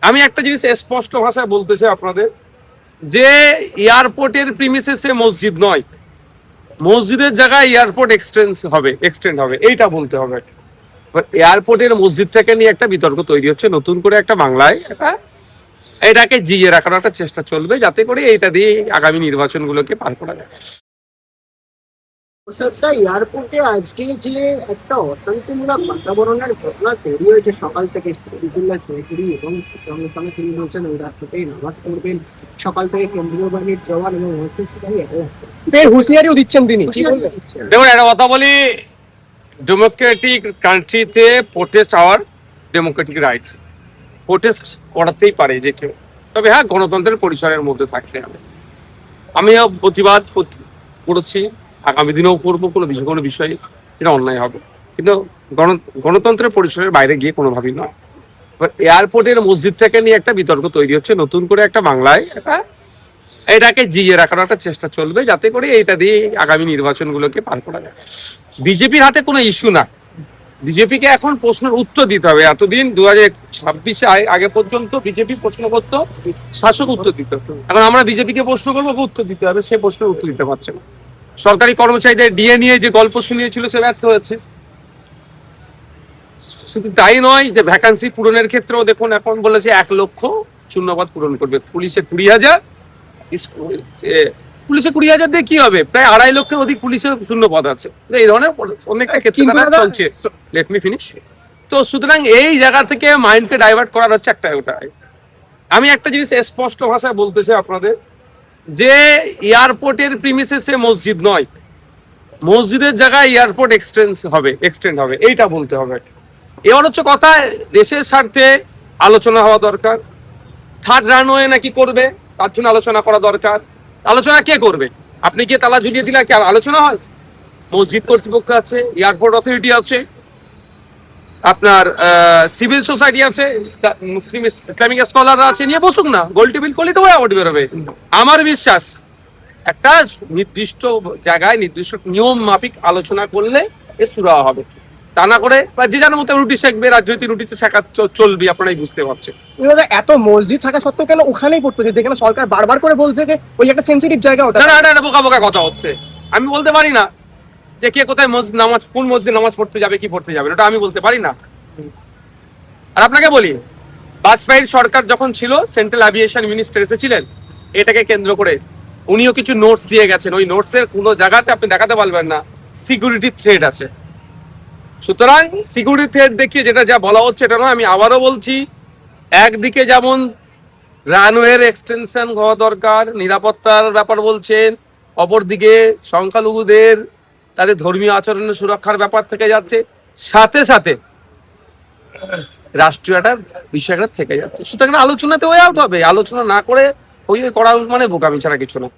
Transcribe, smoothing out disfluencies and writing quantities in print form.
আমি একটা জিনিস স্পষ্ট ভাষায় বলতে চাই আপনাদের, যে এয়ারপোর্টের প্রিমিসেসে মসজিদ নয়, মসজিদের জায়গায় এয়ারপোর্ট এক্সটেন্ড হবে এইটা বলতে হবে। এয়ারপোর্টের মসজিদটাকে নিয়ে একটা বিতর্ক তৈরি হচ্ছে নতুন করে, একটা বাংলায় এটাকে জিইয়ে রাখার একটা চেষ্টা চলবে, যাতে করে এইটা দিয়ে আগামী নির্বাচনগুলোকে পার করা যায়। স্যারটা এয়ারপোর্টে আজকে যে একটা অশান্তিমূলক বাতাবরণের ঘটনা তৈরি হয়েছে সকাল থেকে শরীফুল্লাহ চৌধুরী এবং সঙ্গে সঙ্গে তিনি বলছেন ওই রাস্তাতেই নামাজ পড়বেন, সকাল থেকে কেন্দ্রীয় বাহিনীর জওয়ান এবং ফের হুঁশিয়ারিও দিচ্ছেন তিনি, কি বলবেন? দেখুন, একটা কথা বলি, ডেমোক্রেটিক কান্ট্রিতে protest our democratic right, protest করাতেই পারে যে কেউ, তবে হ্যাঁ গণতন্ত্রের পরিসরের মধ্যে থাকতে হবে। আমিও প্রতিবাদ করেছি, আগামী দিনেও করবো, কোনো বিষয়ে এটা অন্যায় হবে, কিন্তু গণতন্ত্রের পরিসরের বাইরে গিয়ে কোনোভাবেই নয়। এবার এয়ারপোর্টের মসজিদটাকে নিয়ে একটা বিতর্ক তৈরি হচ্ছে নতুন করে, একটা বাংলায় এটাকে জিইয়ে রাখার একটা চেষ্টা চলবে, যাতে করে এইটা দিয়ে আগামী নির্বাচনগুলোকে পার করা যায়। বিজেপির হাতে কোনো ইস্যু না, বিজেপিকে এখন প্রশ্নের উত্তর দিতে হবে। এতদিন 2026 আগে পর্যন্ত বিজেপি প্রশ্ন করতো, শাসক উত্তর দিত, এখন আমরা বিজেপিকে প্রশ্ন করবো, উত্তর দিতে হবে, সে প্রশ্নের উত্তর দিতে পারছে না। সরকারি কর্মচারীদের ডিএ নিয়ে যে গল্প শুনিয়েছিল সে ব্যর্থ হয়েছে। শুধু তাই নয়, যে ভ্যাকান্সি পূরণের ক্ষেত্রেও দেখুন এখন বলেছে 1 লক্ষ শূন্যপদ পূরণ করবে, পুলিশে 20,000, পুলিশে 20,000 দিয়ে কি হবে? প্রায় 2.5 লক্ষের অধিক পুলিশের শূন্য পদ আছে। এই ধরনের অনেকটা ক্ষেত্রে চলছে। Let me finish. তো সুতরাং এই জায়গা থেকে মাইন্ডকে ডাইভার্ট করার হচ্ছে একটা ওটাই। আমি একটা জিনিস স্পষ্ট ভাষায় বলতে চাই আপনাদের, যে এয়ারপোর্টের প্রিমিসেসে মসজিদ নয়, মসজিদের জায়গায় এয়ারপোর্ট এক্সটেন্ড হবে এইটা বলতে হবে। এবার হচ্ছে কথা, দেশের স্বার্থে আলোচনা হওয়া দরকার। থার্ড রানওয়ে নাকি করবে, তার জন্য আলোচনা করা দরকার। আলোচনা কে করবে? আপনি কি তালা ঝুলিয়ে দিলে কি আর আলোচনা হয়? মসজিদ কর্তৃপক্ষ আছে, এয়ারপোর্ট অথরিটি আছে, আপনার সিভিল সোসাইটি আছে, মুসলিম ইসলামিক স্কলাররা আছে, নিয়ে বসুক না, গোল টেবিল করলেই তো আউট বেরোবে। আমার বিশ্বাস একটা নির্দিষ্ট জায়গায় নির্দিষ্ট নিয়ম মাফিক আলোচনা করলে এ শুরু হবে, তা না করে বা যে যার মতো রুটি শেখবে, রাজনৈতিক রুটিতে শেখা চলবে, আপনারাই বুঝতে পারছেন। এত মসজিদ থাকা সত্ত্বেও কেন ওখানেই পড়তেছে, যেখানে সরকার বারবার করে বলছে যে ওই একটা সেন্সিটিভ জায়গা ওটা? না, এটা বোকা বোকা কথা হচ্ছে। আমি বলতে পারি না যে কে কোথায় নামাজ, কোন মসজিদে নামাজ পড়তে যাবে, কি পড়তে যাবে, ওটা আমি বলতে পারি না। আর আপনাকে বলি, বাজপেয়ীর সরকার যখন ছিল, সেন্ট্রাল এভিয়েশন মিনিস্টার এসেছিলেন, এটাকে কেন্দ্র করে উনিও কিছু নোটস দিয়ে গেছেন। ওই নোটসের কোনো জায়গাতে আপনি দেখাতে পারবেন না সিকিউরিটি থ্রেট আছে। সুতরাং সিকিউরিটি থ্রেট দেখিয়ে যেটা যা বলা হচ্ছে এটা নয়। আমি আবারও বলছি, একদিকে যেমন রানওয়ের এক্সটেনশন হওয়া দরকার, নিরাপত্তার ব্যাপার বলছেন, অপরদিকে সংখ্যালঘুদের তাদের ধর্মীয় আচরণের সুরক্ষার ব্যাপার থেকে যাচ্ছে, সাথে সাথে রাষ্ট্রীয় একটা বিষয়টা থেকে যাচ্ছে। সুতরাং আলোচনাতে ওয়ে আউট হবে, আলোচনা না করে ওই করা মানে বোকামি ছাড়া কিছু না।